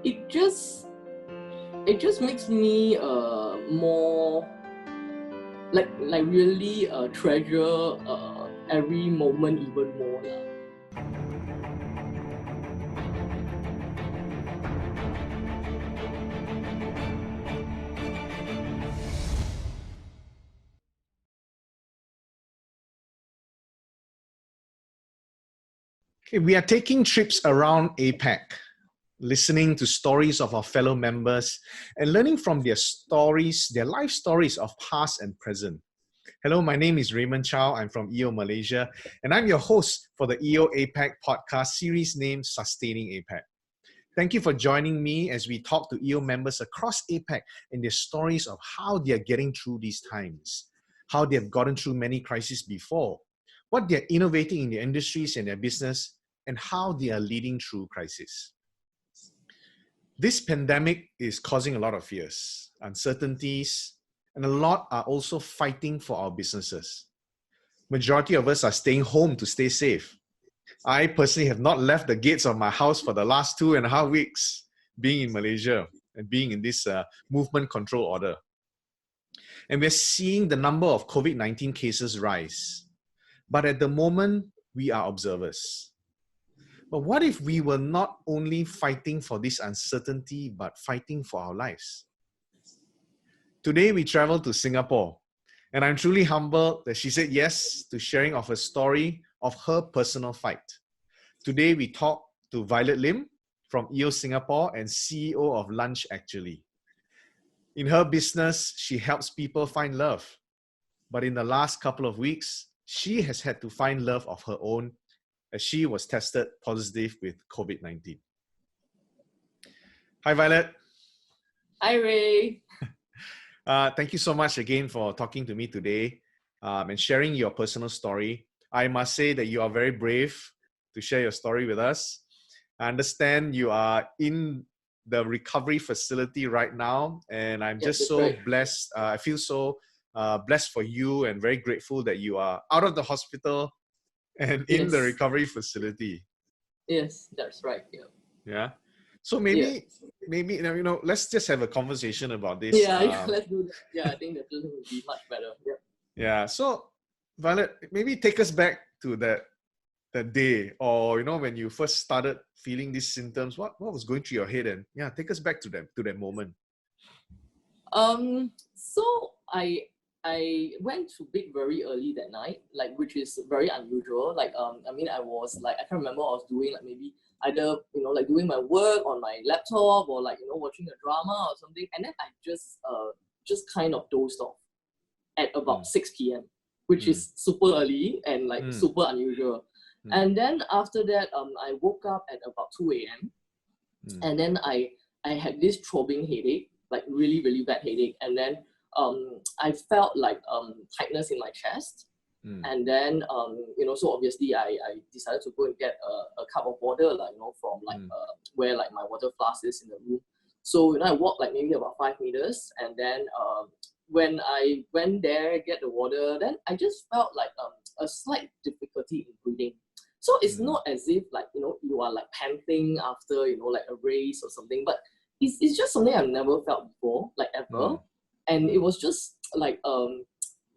it just makes me more like really treasure every moment even more lah. Okay, we are taking trips around APAC, listening to stories of our fellow members and learning from their stories, their life stories of past and present. Hello, my name is Raymond Chow. I'm from EO Malaysia, and I'm your host for the EO APAC podcast series named Sustaining APAC. Thank you for joining me as we talk to EO members across APAC and their stories of how they are getting through these times, how they have gotten through many crises before, what they're innovating in their industries and their business, and how they are leading through crisis. This pandemic is causing a lot of fears, uncertainties, and a lot are also fighting for our businesses. Majority of us are staying home to stay safe. I personally have not left the gates of my house for the last 2.5 weeks, being in Malaysia and being in this movement control order. And we're seeing the number of COVID-19 cases rise. But at the moment, we are observers. But what if we were not only fighting for this uncertainty, but fighting for our lives? Today, we travel to Singapore, and I'm truly humbled that she said yes to sharing of a story of her personal fight. Today, we talk to Violet Lim from EO Singapore and CEO of Lunch Actually. In her business, she helps people find love. But in the last couple of weeks, she has had to find love of her own as she was tested positive with COVID-19. Hi, Violet. Hi, Ray. Thank you so much again for talking to me today and sharing your personal story. I must say that you are very brave to share your story with us. I understand you are in the recovery facility right now, and I'm just so right. blessed. I feel so blessed for you and very grateful that you are out of the hospital and in the recovery facility. Yes, that's right. Yeah. Yeah. So maybe let's just have a conversation about this. Yeah, let's do that. Yeah, I think that would be much better. Yeah. Yeah. So, Violet, maybe take us back to that day, or when you first started feeling these symptoms. What was going through your head, and take us back to that moment. So I went to bed very early that night, which is very unusual. I was I can't remember what I was doing, maybe either, doing my work on my laptop or watching a drama or something. And then I just kind of dozed off at about 6 p.m., which is super early and super unusual. And then after that, I woke up at about 2 a.m. And then I had this throbbing headache, really, really bad headache. And then I felt tightness in my chest. And then, so obviously I decided to go and get a cup of water, from where my water flask is in the room. So, I walked maybe about 5 meters. And then when I went there, get the water, then I just felt a slight difficulty in breathing. So it's not as if you are panting after, a race or something, but it's just something I've never felt before, ever. And it was just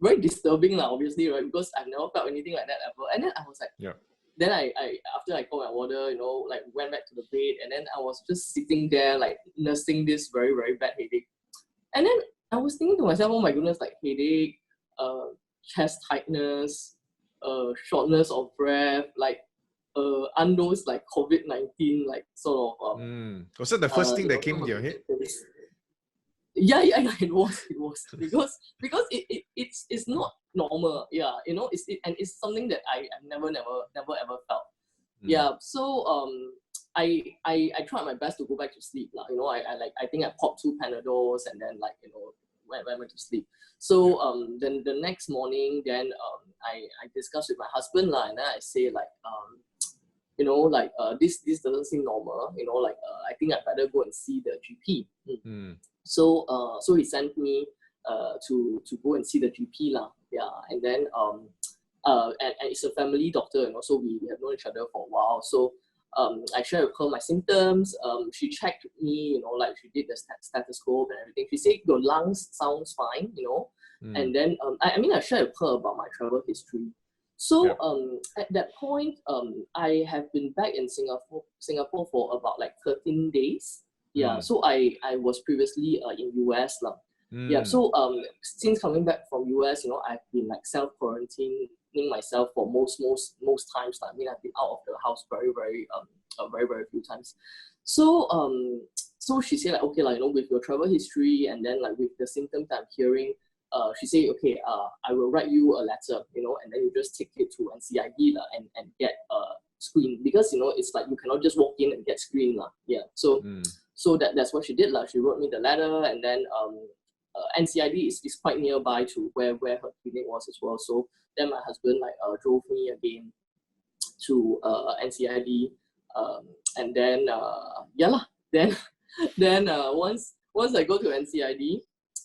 very disturbing, obviously, right? Because I've never felt anything like that ever. And then I was then I after I got my water, went back to the bed, and then I was just sitting there, nursing this very, very bad headache. And then I was thinking to myself, oh my goodness, headache, chest tightness, shortness of breath, those COVID-19, sort of. Was that the first thing that came to your head? Yeah, it was because it's not normal. Yeah, it's something that I've never ever felt. Yeah, so I tried my best to go back to sleep. I think I popped 2 Panadols and then went to sleep. So then the next morning, then I discussed with my husband and then I say this doesn't seem normal. I think I better go and see the GP. So he sent me to go and see the GP lah. Yeah, and then and it's a family doctor, so we have known each other for a while. So I shared with her my symptoms. She checked me, like she did the stethoscope and everything. She said your lungs sounds fine, And then I shared with her about my travel history. So at that point, I have been back in Singapore for about like 13 days. Yeah. So I was previously in US lah. Yeah. So since coming back from US, I've been like self-quarantining myself for most times. I mean, I've been out of the house very few times. So so she said like, okay, like, with your travel history and then like with the symptoms I'm hearing, she said, okay, I will write you a letter, and then you just take it to NCID and get screened, because it's like you cannot just walk in and get screened lah. Yeah. So so that's what she did lah. She wrote me the letter, and then NCID is quite nearby to where her clinic was as well. So then my husband drove me again to NCID, and then then once I go to NCID,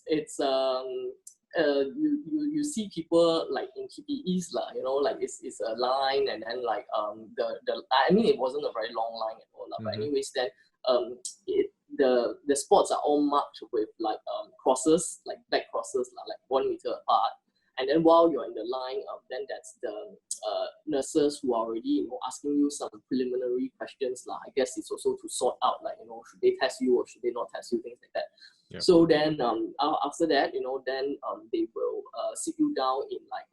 it's you see people like in PPEs lah, like it's a line, and then like I mean, it wasn't a very long line at all lah, but anyways, then the spots are all marked with like crosses, like black crosses lah, like 1 meter apart. And then while you're in the line, then that's the nurses who are already asking you some preliminary questions lah. I guess it's also to sort out like, should they test you or should they not test you, things like that. Yep. So then after that, then they will sit you down in like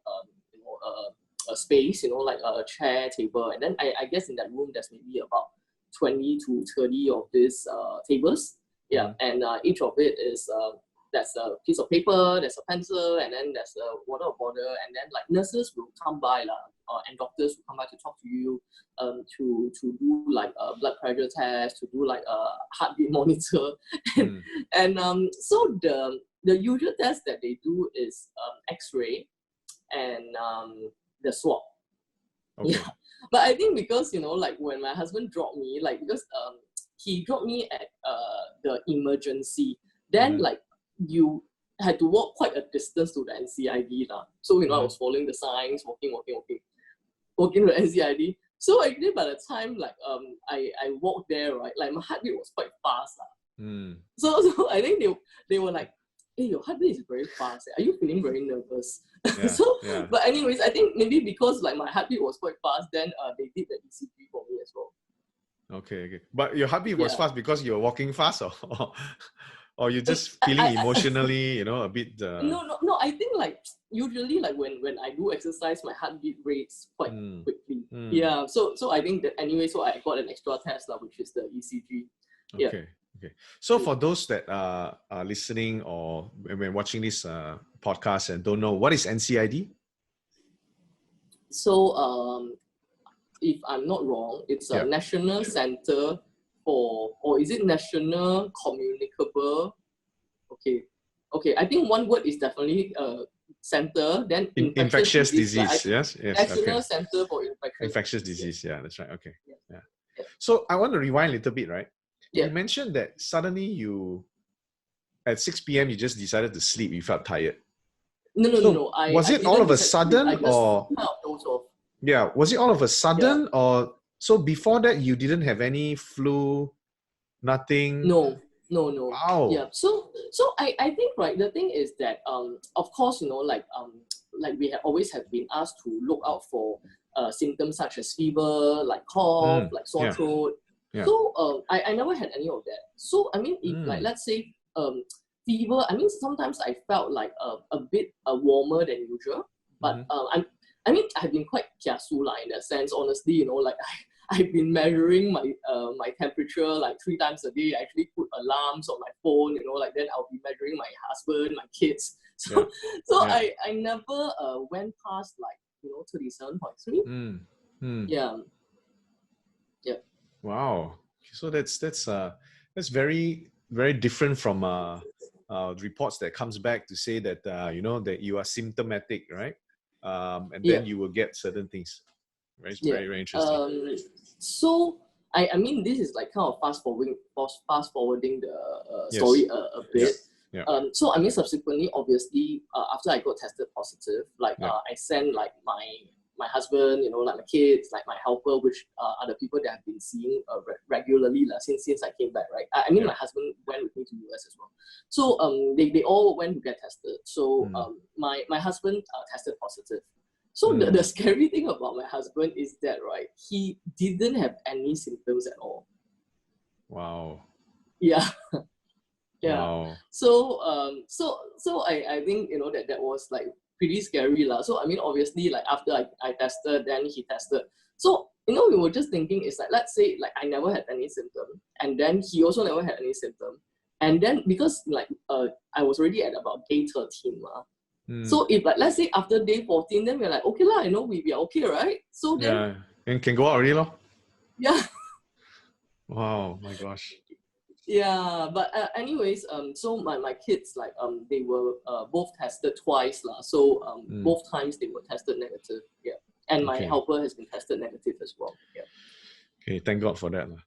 a space, like a chair, table, and then I guess in that room there's maybe about 20 to 30 of these tables. Yeah, and each of it is there's a piece of paper, there's a pencil, and then there's a water bottle, and then like nurses will come by and doctors will come by to talk to you, to do like a blood pressure test, to do like a heartbeat monitor, and so the usual test that they do is X-ray and the swab. Okay. Yeah, but I think because like when my husband dropped me, like because he dropped me at the emergency, then like you had to walk quite a distance to the NCID lah. So I was following the signs, walking to the NCID. So actually by the time like I walked there, right, like my heartbeat was quite fast lah. So I think they were like, hey, your heartbeat is very fast. Are you feeling very nervous? Yeah, but anyways, I think maybe because like my heartbeat was quite fast, then they did the ECG for me as well. Okay. But your heartbeat was fast because you were walking fast, or you're just feeling emotionally, a bit... No. I think like usually like when I do exercise, my heartbeat rates quite quickly. Yeah. So I think that anyway, so I got an extra test which is the ECG. Yeah. Okay. So for those that are listening or when watching this podcast and don't know, what is NCID? So if I'm not wrong, it's a National Center for, or is it National Communicable? Okay. I think one word is definitely center. Then infectious disease. Yes. National Center for Infectious Disease. Yeah, that's right. Okay. Yeah. So I want to rewind a little bit, right? You mentioned that suddenly at 6 p.m. you just decided to sleep. You felt tired. No. Was it all of a sudden, or? Yeah. Was it all of a sudden, or so before that you didn't have any flu, nothing? No. Wow. Yeah. So I think, right, the thing is that of course, like we always have been asked to look out for symptoms such as fever, like cough, like sore throat. Yeah. So I never had any of that. So I mean, if like let's say fever, I mean sometimes I felt like a bit warmer than usual, but I mean I've been quite kiasu in that sense. Honestly, like I've been measuring my temperature like 3 times a day. I actually put alarms on my phone, like then I'll be measuring my husband, my kids. So I never went past like 37.3. Yeah. Wow. So that's very, very different from reports that comes back to say that that you are symptomatic, right? And then you will get certain things. Very, very interesting. So I mean, this is like kind of fast forwarding the story a bit. So I mean, subsequently, obviously, after I got tested positive, like I sent like my my husband, like my kids, like my helper, which are the people that I've been seeing regularly since I came back, right? I mean, my husband went with me to US as well. So they all went to get tested. So my husband tested positive. So the scary thing about my husband is that, right, he didn't have any symptoms at all. Wow. Yeah. Yeah. Wow. So I think that was like pretty scary lah. So I mean, obviously, like after I tested, then he tested. So we were just thinking, it's like, let's say like I never had any symptom, and then he also never had any symptom, and then because like I was already at about day 13 lah. So if like let's say after day 14, then we're like, okay lah, we are okay, right? So then and can go out already lor. Yeah. Wow, my gosh. Yeah, but anyways, so my kids, like they were both tested twice lah. So both times they were tested negative. Yeah, and my helper has been tested negative as well. Yeah. Okay, thank God for that lah.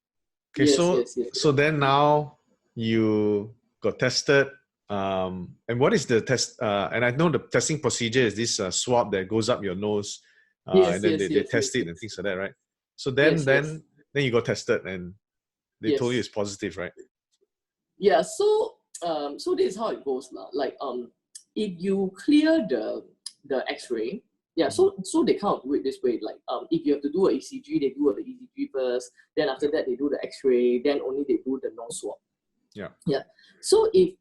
Okay, yes. so then now you got tested. And what is the test? And I know the testing procedure is this swab that goes up your nose, and then they test it and things like that, right? So then you got tested and they told you it's positive, right? Yeah. So so this is how it goes lah. Like if you clear the X-ray, yeah. So they kind of do it this way. Like if you have to do an ECG, they do the ECG first. Then after that they do the X-ray. Then only they do the nose swab. Yeah. Yeah. So if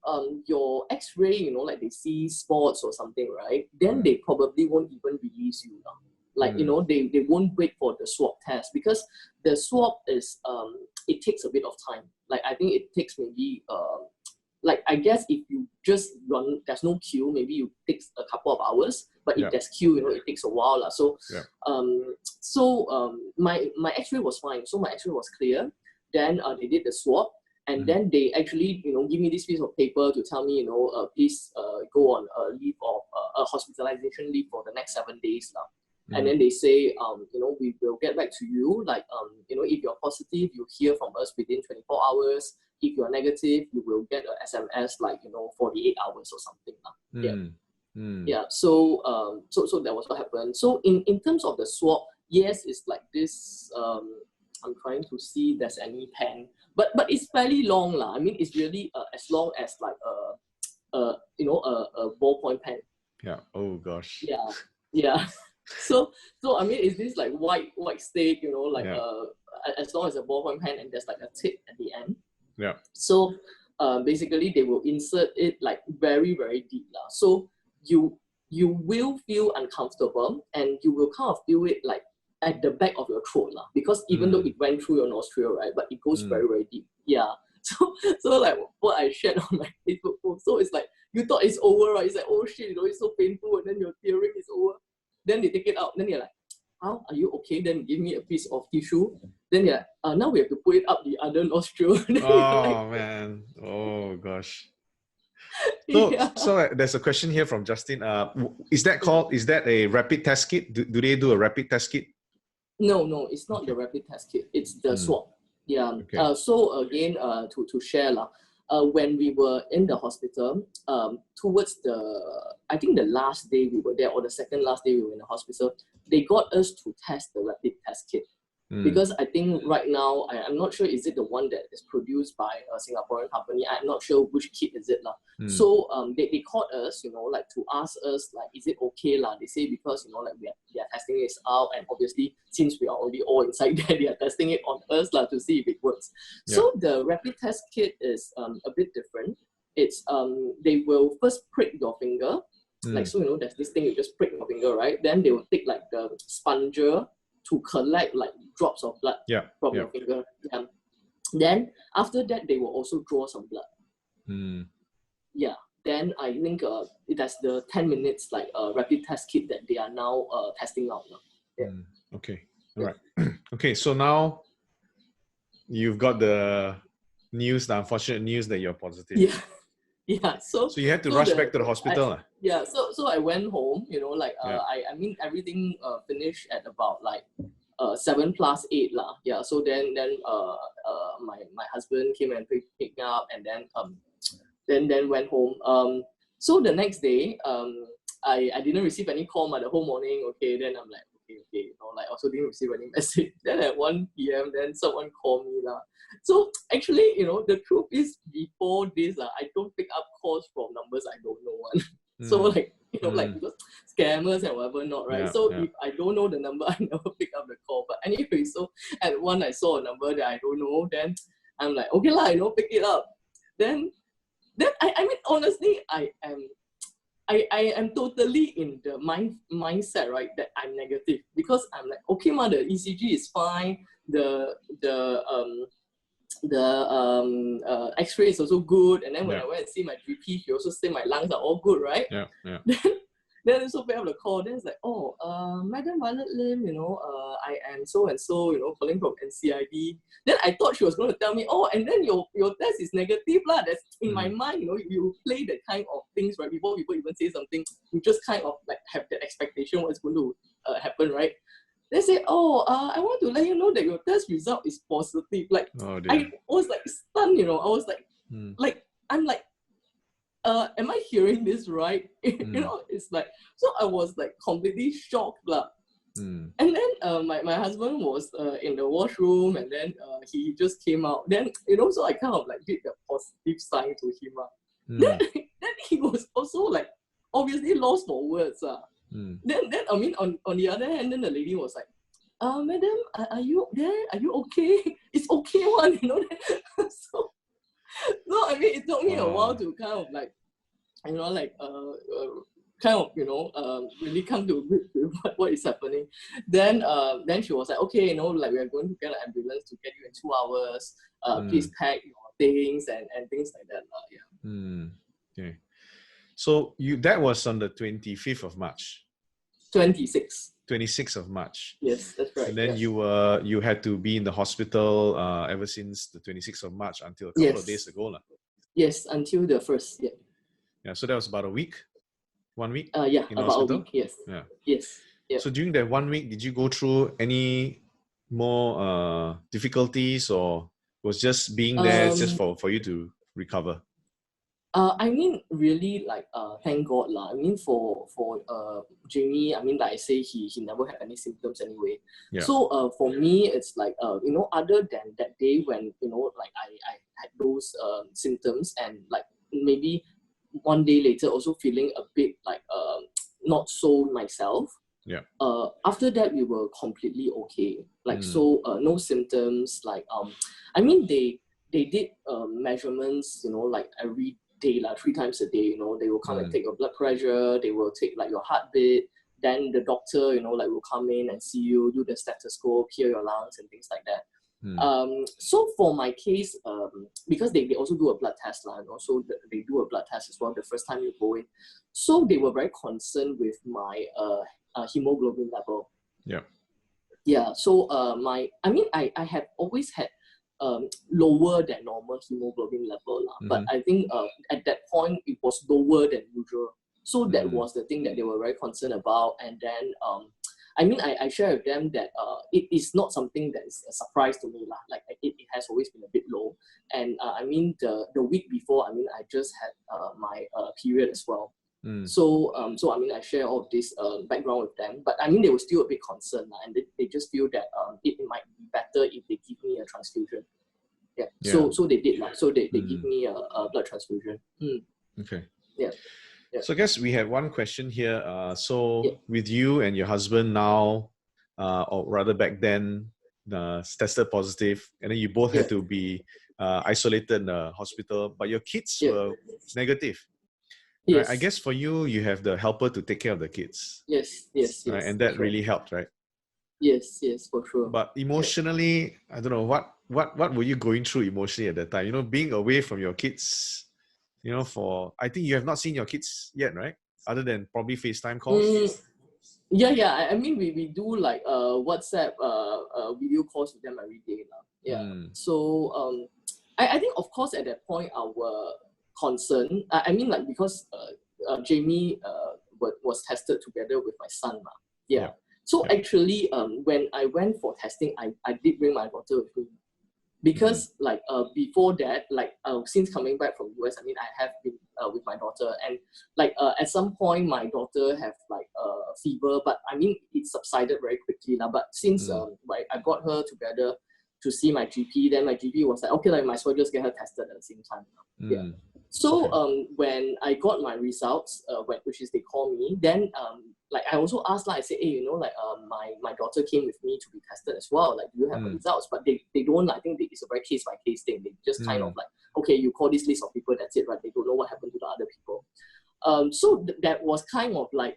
your X-ray, like they see spots or something, right? Then they probably won't even release you now. Like they won't wait for the swab test, because the swab is it takes a bit of time. Like I think it takes maybe like I guess if you just run, there's no queue, maybe it takes a couple of hours. But if there's queue, it takes a while lah. So my X-ray was fine. So my X-ray was clear. Then they did the swab. And then they actually, give me this piece of paper to tell me, please go on a leave of a hospitalization leave for the next 7 days now. And then they say, we will get back to you. Like, if you're positive, you hear from us within 24 hours. If you're negative, you will get an SMS like, 48 hours or something. Yeah. So that was what happened. So in terms of the swab, yes, it's like this. I'm trying to see if there's any pen. But it's fairly long lah. I mean, it's really as long as like a ballpoint pen. Yeah. Oh gosh. Yeah. So I mean, it's this like white stick, as long as a ballpoint pen, and there's like a tip at the end. Yeah. So basically they will insert it like very, very deep lah. So you will feel uncomfortable, and you will kind of feel it like at the back of your throat lah, because even though it went through your nostril, right, but it goes very, very deep. Yeah. So like what I shared on my Facebook post, so it's like you thought it's over, right? It's like, oh shit, it's so painful, and then your tearing is over. Then they take it out, then you're like, how are you okay? Then give me a piece of tissue. Then you're like, now we have to put it up the other nostril. Oh man. Oh gosh. So there's a question here from Justin. Is that a rapid test kit? Do they do a rapid test kit? No, it's not the rapid test kit. It's the swab. Yeah. Okay. So again, to share lah, when we were in the hospital, towards I think the last day we were there, or the second last day we were in the hospital, they got us to test the rapid test kit. Because I think right now, I'm not sure, is it the one that is produced by a Singaporean company? I'm not sure which kit is it lah. So they called us, like to ask us, like, is it okay lah? They say because, like they are testing this out, and obviously since we are already all inside there, they are testing it on us lah to see if it works. Yeah. So the rapid test kit is a bit different. It's they will first prick your finger, like, so there's this thing, you just prick your finger, right? Then they will take like the sponger to collect like drops of blood from your finger. Then after that, they will also draw some blood. Yeah. Then I think that's the 10 minutes like rapid test kit that they are now testing out now. Yeah. Okay. All right. Okay. So now you've got the news, the unfortunate news that you're positive. Yeah. Yeah. So you had to rush back to the hospital. So I went home, I mean everything finished at about like 7+8 lah. Yeah. So then my husband came and picked me up, and then went home. So the next day, I didn't receive any call the whole morning. Okay, then I'm like, okay. Like also didn't receive any message. Then at 1 p.m., then someone called me lah. So actually, the truth is before this, I don't pick up calls from numbers I don't know one. So like, like because scammers and whatever not, right? Yeah, So yeah. if I don't know the number, I never pick up the call. But anyway, so at one I saw a number that I don't know, then I'm like, okay lah, pick it up. Then I mean honestly, I am totally in the mindset, right, that I'm negative, because I'm like, okay ma, the ECG is fine, the X-ray is also good, and then when I went and see my GP, he also said my lungs are all good, right? Yeah, yeah. Then also pick up the call. Then it's like, Madam Violet Lim, I am so and so, calling from NCID. Then I thought she was going to tell me, and then your test is negative lah. That's in my mind, you play that kind of things, right? Before people even say something, you just kind of like have the expectation what's going to happen, right? They say, I want to let you know that your test result is positive. Like, I was like stunned, I was like, I'm like, am I hearing this right? It's like, so I was like completely shocked lah. And then my husband was in the washroom, and then he just came out. Then, so I kind of like did the positive sign to him. Then he was also like obviously lost for words. Then I mean on the other hand, then the lady was like, madam, are you there? Are you okay? It's okay one, So I mean, it took me a while to kind of like, kind of, really come to grips with what is happening. Then she was like, okay, like we are going to get an ambulance to get you in 2 hours. Please pack your things and things like that. Okay. So that was on the 25th of March. 26th of March. Yes, that's right. And then you had to be in the hospital ever since the 26th of March until a couple of days ago. Yes, until the 1st. Yeah. Yeah, so that was about a week? 1 week? Yeah, in the about hospital? a week, yes. Yeah. Yes. Yeah. So during that 1 week, did you go through any more difficulties, or was just being there just for you to recover? I mean, really, like, thank God lah. I mean, for Jamie, I mean, like I say, he never had any symptoms anyway. Yeah. So for me, it's like, other than that day when, like I had those symptoms, and like maybe 1 day later also feeling a bit like not so myself. Yeah. After that, we were completely okay. Like, so no symptoms. Like, I mean, they did measurements, like every day, like 3 times a day. They will come and take your blood pressure. They will take like your heartbeat. Then the doctor, like will come in and see you, do the stethoscope, hear your lungs and things like that. So for my case, because they also do a blood test, so they do a blood test as well the first time you go in. So they were very concerned with my hemoglobin level. Yeah. Yeah. So I have always had lower than normal hemoglobin level, but I think at that point it was lower than usual. So that was the thing that they were very concerned about. And then I share with them that it is not something that is a surprise to me. Like it has always been a bit low. And the week before, I just had my period as well. So I share all of this background with them. But they were still a bit concerned, and they just feel that it might be better if they give me a transfusion. Yeah. So they did. So they give me a blood transfusion. Okay. Yeah. Yeah. So I guess we have one question here. With you and your husband now, or rather back then, tested positive, and then you both had to be isolated in the hospital, but your kids were negative. Yes. Right? I guess for you, you have the helper to take care of the kids. Yes. Right? And that really helped, right? Yes, for sure. But emotionally, I don't know, what were you going through emotionally at that time? Being away from your kids, I think you have not seen your kids yet, right? Other than probably FaceTime calls. Yeah. We do like WhatsApp video calls with them every day now. Yeah. So I think of course at that point our concern, because Jamie was tested together with my son. Yeah. So actually when I went for testing, I did bring my daughter with me. Because before that, since coming back from US, I have been with my daughter, and at some point my daughter have fever, but I mean, it subsided very quickly. But since I brought her together to see my GP, then my GP was like, okay, like, might as well just get her tested at the same time. Yeah. So when I got my results, which is they call me, then like I also asked, like I said, hey, you know, like my daughter came with me to be tested as well. Like, do you have the results? But they don't. I think it's a very case by case thing. They just kind of like, okay, you call this list of people, that's it, right? They don't know what happened to the other people. So that was kind of like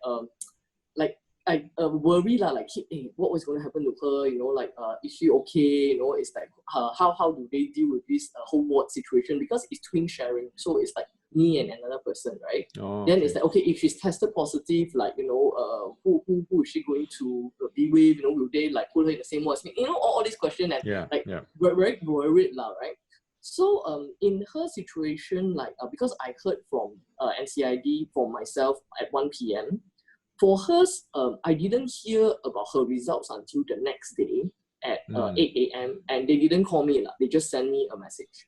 I worry like, hey, what was going to happen to her? You know, like is she okay? You know, it's like how do they deal with this whole ward situation, because it's twin sharing, so it's like me and another person, right? Then it's like, okay, if she's tested positive, like, you know, who is she going to be with? You know, will they like put her in the same ward as me? You know, all these questions, and we're very worried now, right? So in her situation, like because I heard from NCID for myself at 1 p.m. For hers, I didn't hear about her results until the next day at 8 a.m. and they didn't call me. They just sent me a message.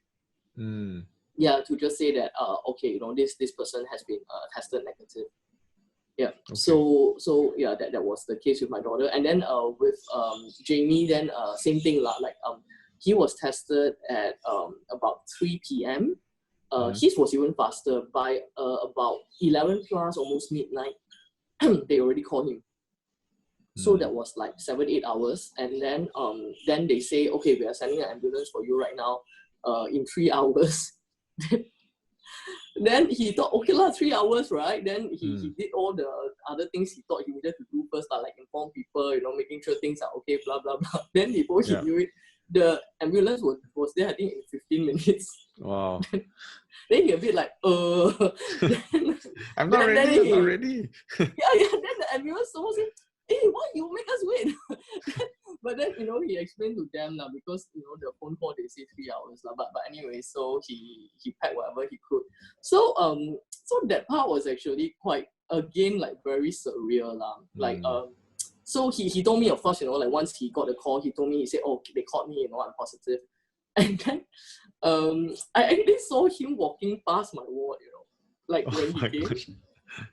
Yeah, to just say that okay, you know, this person has been tested negative. Yeah. Okay. So yeah, that was the case with my daughter. And then with Jamie, then same thing lah. Like he was tested at about 3 p.m. His was even faster. By about 11 plus, almost midnight, they already called him. So that was like 7-8 hours. And then they say, okay, we are sending an ambulance for you right now in 3 hours. Then he thought, okay lah, 3 hours, right? Then he did all the other things he thought he needed to do first, like inform people, you know, making sure things are okay, blah, blah, blah. Then before he knew it, the ambulance was there, I think, in 15 minutes. Wow. Then he a bit like, I'm not ready. Yeah, then the ambulance someone said, hey, why you make us wait? But then, you know, he explained to them now, because, you know, the phone call, they say 3 hours. But anyway, so he packed whatever he could. So so that part was actually quite, again, like very surreal. Like, so he told me, of course, you know, like once he got the call, he told me, he said, oh, they called me, you know, I'm positive. And then I actually saw him walking past my ward, you know, like when he came. Gosh.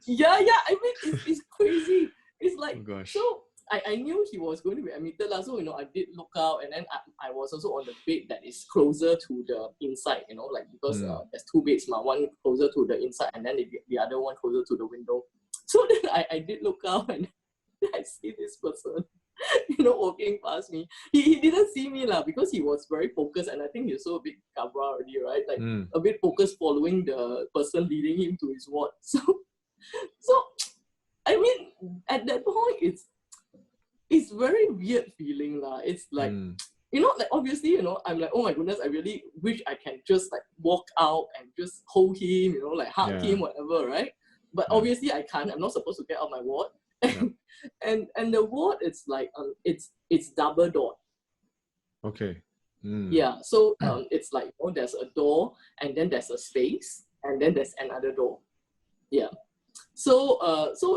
Yeah, I mean, it's crazy. It's like, so I knew he was going to be admitted, so, you know, I did look out, and then I was also on the bed that is closer to the inside, you know, like, because there's 2 beds, one closer to the inside, and then the other one closer to the window. So then I did look out, and I see this person, you know, walking past me. He didn't see me because he was very focused, and I think he's so a bit cabra already, right? Like a bit focused, following the person leading him to his ward. So I mean, at that point, it's very weird feeling It's like, you know, like obviously, you know, I'm like, oh my goodness, I really wish I can just like walk out and just hold him, you know, like hug him, whatever, right? But obviously I can't. I'm not supposed to get out my ward. And the ward, it's like it's double door. Okay. Yeah. So it's like, oh, there's a door, and then there's a space, and then there's another door. Yeah. So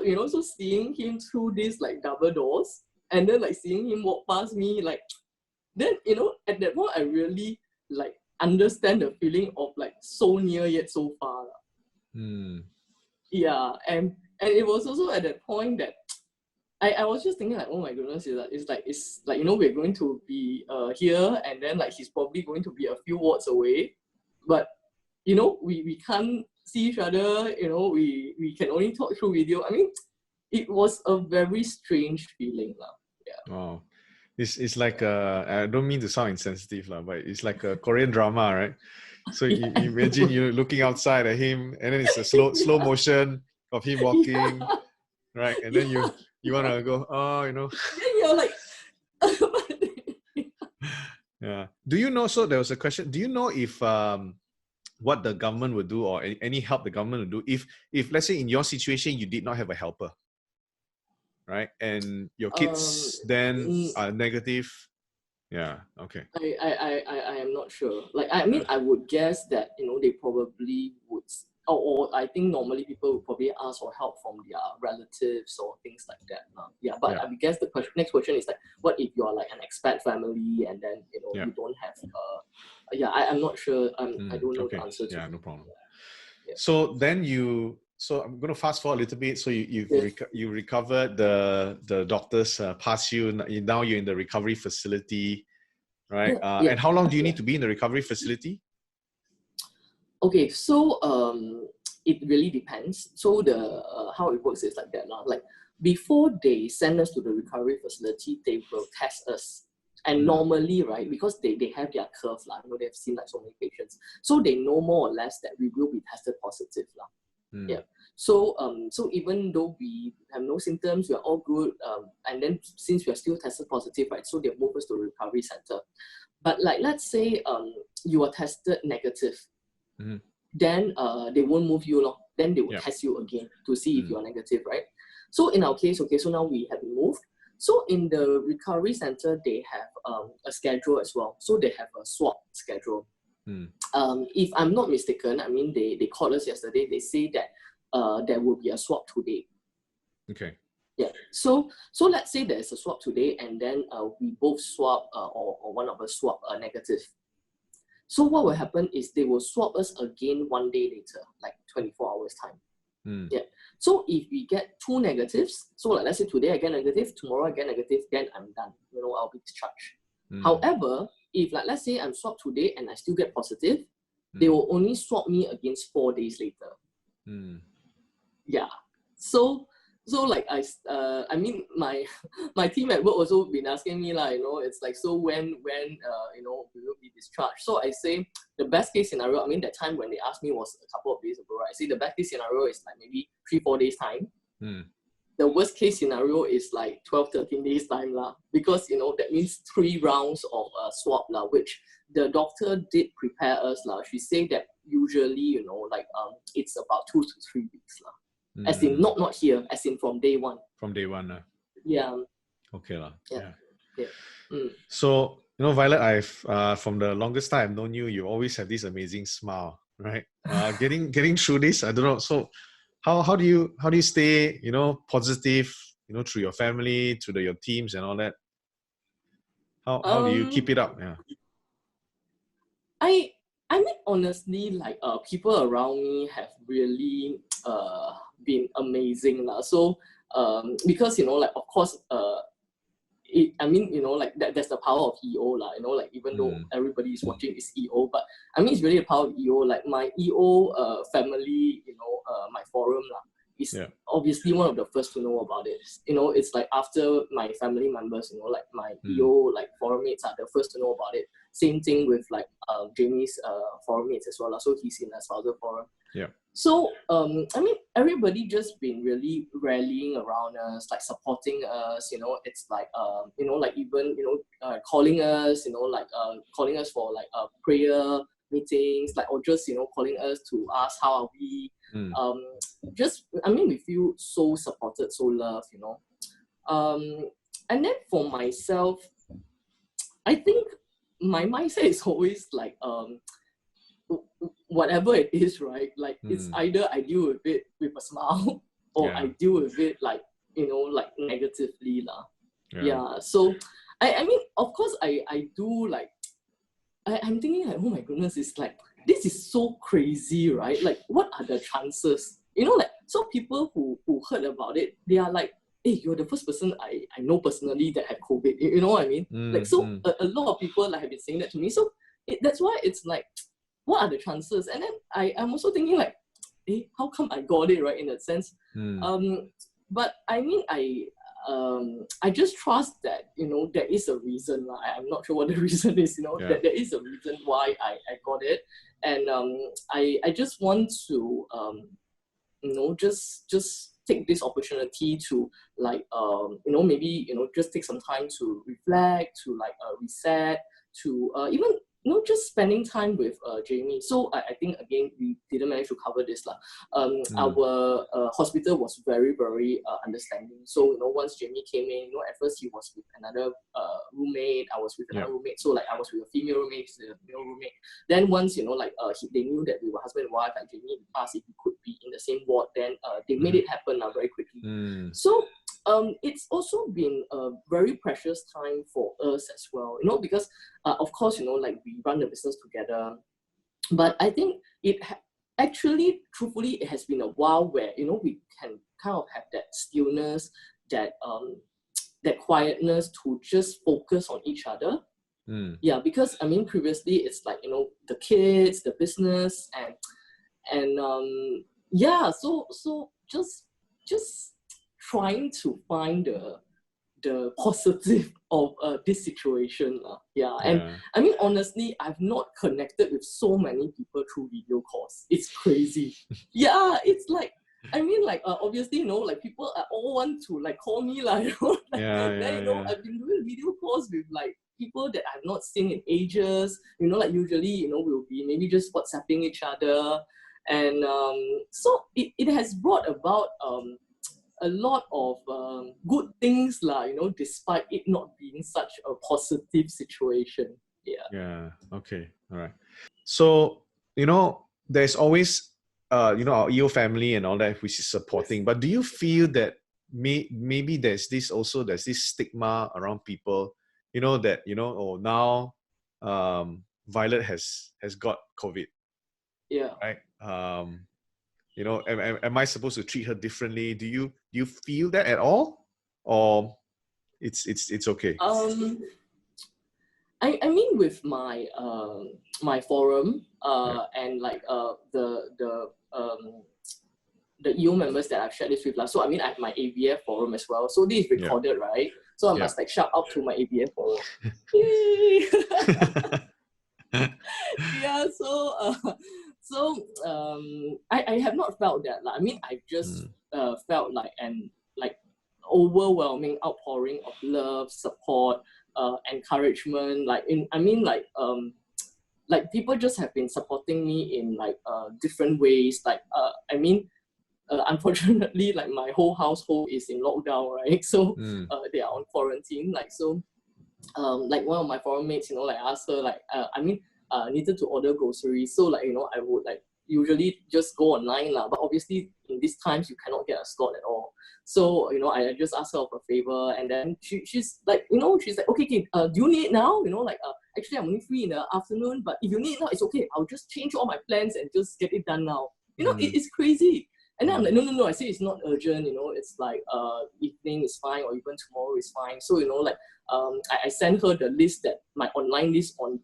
you know, so seeing him through these like double doors, and then like seeing him walk past me, like, then, you know, at that point I really like understand the feeling of like so near yet so far. Yeah, and it was also at that point that I was just thinking like, oh my goodness, it's like you know, we're going to be here, and then like he's probably going to be a few wards away, but you know, we can't see each other, you know, we can only talk through video. I mean, it was a very strange feeling. Yeah. Wow. It's like I don't mean to sound insensitive, but it's like a Korean drama, right? So you imagine you looking outside at him, and then it's a slow motion of him walking, right? And then you want to go, oh, you know. Then you're like, yeah. Do you know, so there was a question, do you know if what the government would do, or any help the government would do if let's say in your situation you did not have a helper, right, and your kids then are negative? Yeah. Okay. I am not sure. Like, I mean, I would guess that, you know, they probably would, or I think normally people would probably ask for help from their relatives or things like that. Yeah, but I guess the next question is like, what if you're like an expat family, and then, you know, you don't have I'm not sure. I don't know the answer to no problem. Yeah. So then So I'm going to fast forward a little bit. So Yes. you recovered, the doctors passed you. Now you're in the recovery facility, right? Yeah. And how long do you Yeah. need to be in the recovery facility? Okay, so it really depends. So the how it works is like that lah. Like before they send us to the recovery facility, they will test us. And normally, right, because they have their curve lah, you know, they've seen like so many patients, so they know more or less that we will be tested positive lah. Yeah. So so even though we have no symptoms, we are all good. And then since we are still tested positive, right, so they move us to the recovery center. But like let's say you are tested negative. Then they won't move you long. Then they will test you again to see if you are negative, right? So in our case, okay, so now we have been moved. So in the recovery center, they have a schedule as well. So they have a swab schedule. If I'm not mistaken, I mean, they called us yesterday. They say that there will be a swab today. Okay. Yeah. So let's say there's a swab today, and then we both swab or one of us swab negative. So what will happen is they will swab us again one day later, like 24 hours time. Yeah. So if we get 2 negatives, so like let's say today I get negative, tomorrow I get negative, then I'm done. You know, I'll be discharged. However, if like let's say I'm swabbed today and I still get positive, they will only swab me against 4 days later. Yeah. So like I mean my team at work also been asking me like, you know, it's like, so when you know, we will be discharged. So I say the best case scenario, I mean that time when they asked me was a couple of days ago, right? I say the best case scenario is like maybe 3-4 days time. The worst case scenario is like 12-13 days time lah, because you know that means 3 rounds of swab lah, which the doctor did prepare us lah. She said that usually, you know, like it's about 2 to 3 weeks lah. As in not here, as in from day one. From day one. Yeah. Okay lah. Yeah. So, you know, Violet, I've from the longest time I've known you, you always have this amazing smile, right? Getting through this, I don't know. So how do you stay, you know, positive, you know, through your family, through your teams and all that? How do you keep it up? Yeah. I mean, honestly, like people around me have really been amazing lah. So because, you know, like of course I mean, you know, like that's the power of EO lah, you know, like even though everybody is watching is EO, but I mean it's really the power of EO. Like my EO family, you know, my forum lah, is obviously one of the first to know about it. You know, it's like after my family members, you know, like my EO like forum mates are the first to know about it. Same thing with like Jamie's forum mates as well. So he's in a spousal forum. Yeah. So I mean everybody just been really rallying around us, like supporting us, you know. It's like you know, like even, you know, calling us, you know, like calling us for like prayer meetings, like, or just, you know, calling us to ask how are we. Just I mean we feel so supported, so loved, you know. And then for myself, I think my mindset is always like whatever it is, right? Like it's either I deal with it with a smile or I deal with it like, you know, like negatively lah. Yeah. So I mean, of course I do like I'm thinking like, oh my goodness, it's like this is so crazy, right? Like what are the chances? You know, like so people who heard about it, they are like, hey, you're the first person I know personally that had COVID. You know what I mean? Like so a lot of people like have been saying that to me. So that's why it's like, what are the chances? And then I'm also thinking like, hey, how come I got it, right? In that sense. But I mean, I just trust that, you know, there is a reason. I'm not sure what the reason is, you know, that there is a reason why I got it. And I just want to, you know, just take this opportunity to like, you know, maybe, you know, just take some time to reflect, to like reset, to even, you know, just spending time with Jamie. So I think, again, we didn't manage to cover this. Our hospital was very, very understanding. So, you know, once Jamie came in, you know, at first he was with another roommate. I was with another roommate. So, like, I was with a female roommate, a male roommate. Then once, you know, like, they knew that we were husband and wife, and Jamie asked if we could be in the same ward, then they made it happen very quickly. So, it's also been a very precious time for us as well, you know, because of course, you know, like we run the business together, but I think actually, truthfully, it has been a while where, you know, we can kind of have that stillness, that that quietness to just focus on each other. Yeah, because I mean, previously it's like, you know, the kids, the business, and yeah, so just trying to find the positive of this situation. Yeah, and I mean, honestly, I've not connected with so many people through video calls. It's crazy. Yeah, it's like, I mean, like, obviously, you know, like, people all want to, like, call me, like, you know, like, then, you know, I've been doing video calls with, like, people that I've not seen in ages, you know, like, usually, you know, we'll be maybe just WhatsApping each other, and so it has brought about a lot of good things, you know, despite it not being such a positive situation. Yeah. Yeah. Okay. All right. So, you know, there's always, you know, our EO family and all that, which is supporting. But do you feel that maybe there's this stigma around people, you know, that, you know, oh, now Violet has got COVID, Yeah. right? You know, am I supposed to treat her differently? Do you feel that at all, or it's okay? I mean, with my my forum Yeah. and like the EO members that I've shared this with, so I mean, I have my ABF forum as well. So this is Yeah. recorded, right? So I Yeah. must like shout out to my ABF forum. Yay! Yeah. I have not felt that. Like, I mean, I just felt like overwhelming outpouring of love, support, encouragement. Like people just have been supporting me in like different ways. Like I mean, unfortunately, like my whole household is in lockdown, right? So they are on quarantine. Like one of my foreign mates, you know, like I asked her, like, needed to order groceries. So like, you know, I would like usually just go online lah. But obviously in these times you cannot get a slot at all. So, you know, I just asked her of a favor, and then she's like, you know, she's like, okay, do you need it now? You know, like, actually I'm only free in the afternoon, but if you need it now, it's okay. I'll just change all my plans and just get it done now. You know, it's crazy. And then I'm like, no, I say it's not urgent, you know, it's like evening is fine, or even tomorrow is fine. So, you know, like I sent her the list, that my online list on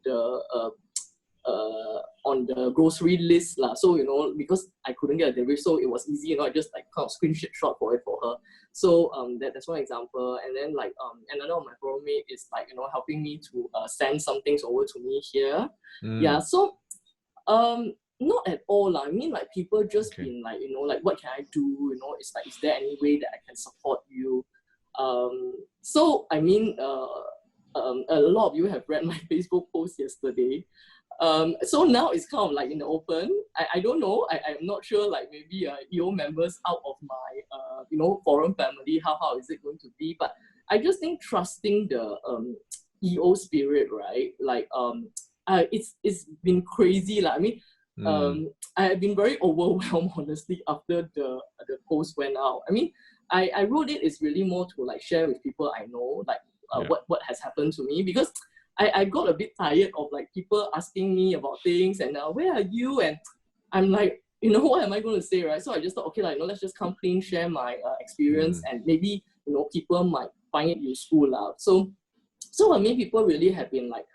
the grocery list lah. So, you know, because I couldn't get a delivery, so it was easy, you know, I just like kind of screenshot for it for her. So that's one example. And then like another of my roommate is like, you know, helping me to send some things over to me here. Yeah. So not at all. I mean, like, people just been like, you know, like, what can I do? You know, it's like, is there any way that I can support you? So I mean, a lot of you have read my Facebook post yesterday. So now it's kind of like in the open. I don't know. I'm not sure, like, maybe EO members out of my you know, forum family, how is it going to be? But I just think trusting the EO spirit, right? Like it's been crazy. Like, I mean, I have been very overwhelmed, honestly, after the post went out. I mean, I wrote it is really more to like share with people I know, like what has happened to me, because I got a bit tired of like people asking me about things, and where are you? And I'm like, you know, what am I going to say, right? So I just thought, okay, like, you know, let's just come clean, share my experience, and maybe, you know, people might find it useful lah. So I mean, people really have been like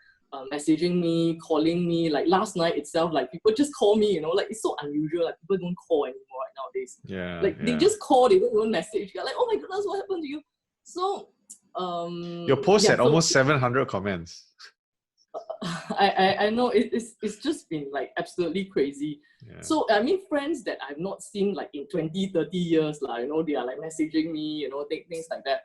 messaging me, calling me. Like last night itself, like people just call me, you know, like it's so unusual. Like people don't call anymore right nowadays. They just call, they don't even message. You're like, oh my goodness, what happened to you? So your post had almost 700 comments. I know it's just been like absolutely crazy. So I mean, friends that I've not seen like in 20-30 years, you know, they are like messaging me, you know, things like that.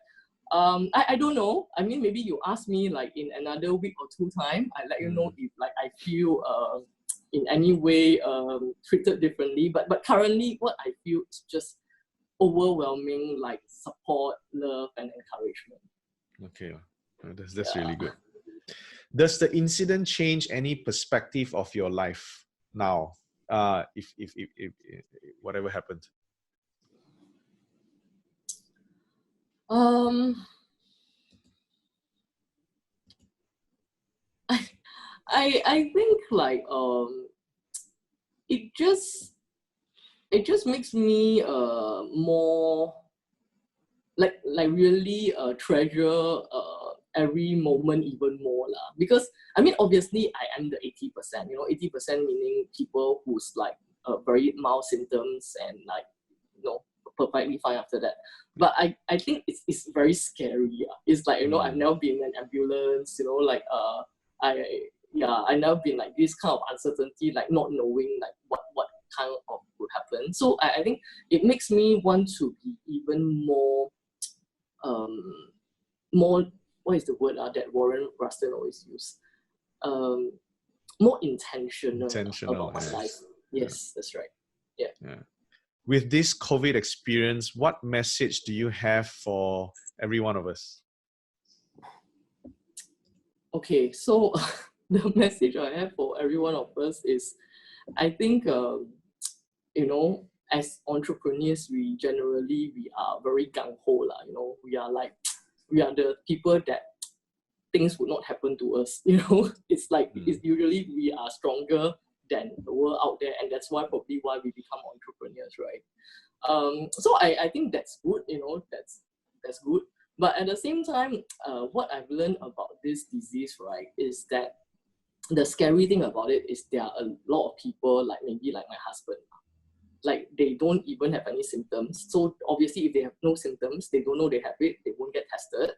I don't know. I mean, maybe you ask me like in another week or two time, I let you know if like I feel in any way treated differently. But currently, what I feel is just overwhelming, like support, love, and encouragement. Okay, that's really good. Does the incident change any perspective of your life now? If whatever happened. I think like it just it just makes me more really treasure every moment even more lah. Because I mean, obviously I am the 80%. 80% meaning people who's like very mild symptoms and like perfectly fine after that. But I think it's very scary. Yeah. It's like I've never been in an ambulance. I never been like this kind of uncertainty, like not knowing like what kind of would happen. So I think it makes me want to be even more more, what is the word that Warren Rushton always use? More intentional about my life. Yes, that's right. Yeah. With this COVID experience, what message do you have for every one of us? Okay, so the message I have for every one of us is, I think, as entrepreneurs, we are very gung-ho lah. We are the people that things would not happen to us. It's like it's usually we are stronger than the world out there, and that's probably why we become entrepreneurs, right? So I think that's good. That's good. But at the same time, what I've learned about this disease, right, is that the scary thing about it is there are a lot of people, like maybe like my husband, like they don't even have any symptoms. So obviously, if they have no symptoms, they don't know they have it, they won't get tested.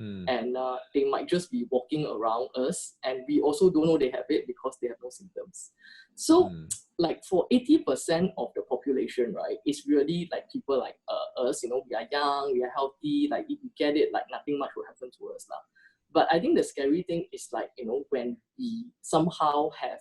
And they might just be walking around us, and we also don't know they have it because they have no symptoms. So like for 80% of the population, right, it's really like people like us, we are young, we are healthy, like if we get it, like nothing much will happen to us now. But I think the scary thing is like, when we somehow have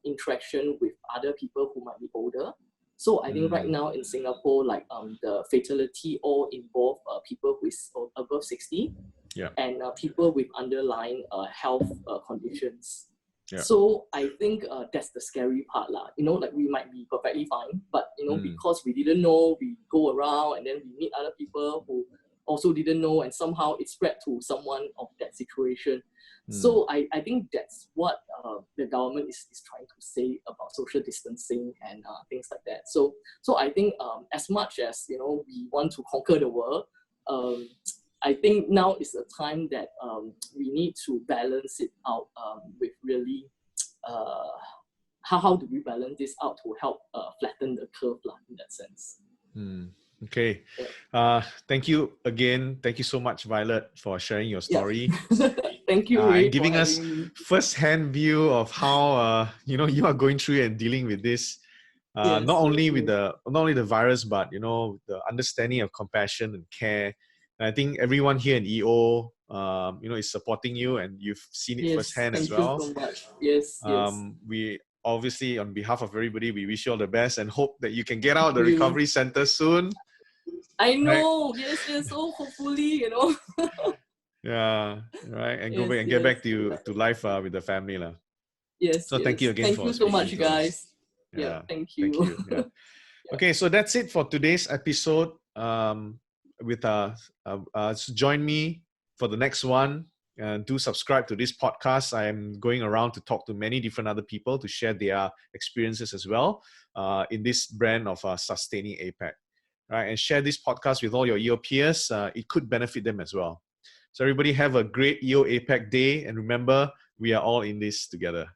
interaction with other people who might be older. So I think right now in Singapore, like the fatality all involve people who is above 60. Yeah. And people with underlying health conditions. Yeah. So I think that's the scary part lah. Like we might be perfectly fine, but because we didn't know, we go around and then we meet other people who also didn't know, and somehow it spread to someone of that situation. So I think that's what the government is trying to say about social distancing and things like that. So I think as much as we want to conquer the world, I think now is a time that we need to balance it out with really how do we balance this out to help flatten the curve in that sense. Okay. Thank you again. Thank you so much, Violet, for sharing your story. Thank you, Ray, and giving for us having me. first-hand view of how you are going through and dealing with this. Not only the virus, but the understanding of compassion and care. And I think everyone here in EO, is supporting you, and you've seen it firsthand as well. Thank you so much. Yes. We obviously, on behalf of everybody, we wish you all the best and hope that you can get out of the recovery center soon. I know. Right? Yes. So hopefully, Yeah. Right. And go back and get back to life with the family lah. Yes. So thank you again for speaking so much, guys. Yeah. Thank you. Thank you. Yeah. Okay, so that's it for today's episode. Join me for the next one. Do subscribe to this podcast. I am going around to talk to many different other people to share their experiences as well in this brand of Sustaining APAC. Right, and share this podcast with all your EO peers. It could benefit them as well. So everybody have a great EO APAC day, and remember, we are all in this together.